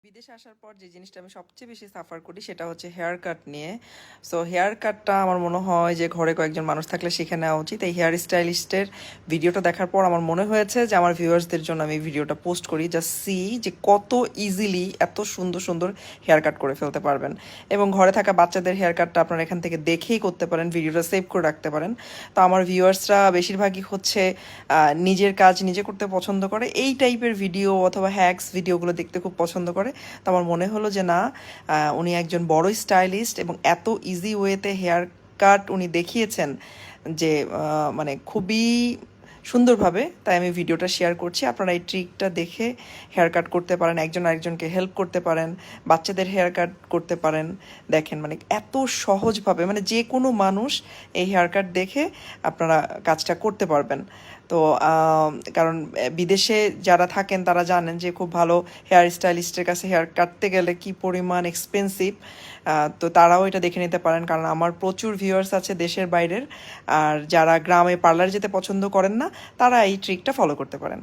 বিদেশে আসার পর যে জিনিসটা আমি সবচেয়ে বেশি সাফার করি সেটা হচ্ছে হেয়ার কাট নিয়ে। সো হেয়ার কাটটা আমার মনে হয় যে ঘরে কয়েকজন মানুষ থাকলে শিখে নেওয়া উচিত। এই হেয়ার স্টাইলিস্টের ভিডিওটা দেখার পর আমার মনে হয়েছে যে আমার ভিউয়ার্সদের জন্য আমি ভিডিওটা পোস্ট করি, জাস্ট সি যে কত ইজিলি এত সুন্দর সুন্দর হেয়ার কাট করে ফেলতে পারবেন। এবং ঘরে থাকা বাচ্চাদের হেয়ার কাটটা আপনারা এখান থেকে দেখেই করতে পারেন, ভিডিওটা সেভ করে রাখতে পারেন। তো আমার ভিউয়ার্সরা বেশিরভাগই হচ্ছে নিজের কাজ নিজে করতে পছন্দ করে, এই টাইপের ভিডিও অথবা হ্যাক্স ভিডিওগুলো দেখতে খুব পছন্দ করে। তো আমার মনে হলো যে না, উনি একজন বড় স্টাইলিস্ট এবং এত ইজি ওয়েতে হেয়ার কাট উনি দেখিয়েছেন যে মানে খুবই সুন্দরভাবে, তাই আমি ভিডিওটা শেয়ার করছি। আপনারা এই ট্রিকটা দেখে হেয়ার কাট করতে পারেন, একজন আরেকজনকে হেল্প করতে পারেন, বাচ্চাদের হেয়ার কাট করতে পারেন। দেখেন মানে এত সহজভাবে, মানে যে কোনো মানুষ এই হেয়ার কাট দেখে আপনারা কাজটা করতে পারবেন। তো কারণ বিদেশে যারা থাকেন তারা জানেন যে খুব ভালো হেয়ার স্টাইলিস্টের কাছে হেয়ার কাটতে গেলে কি পরিমাণ এক্সপেন্সিভ। তো তারাও এটা দেখে নিতে পারেন, কারণ আমার প্রচুর ভিউয়ার্স আছে দেশের বাইরের, আর যারা গ্রামে পার্লার যেতে পছন্দ করেন না তারা এই ট্রিকটা ফলো করতে পারেন।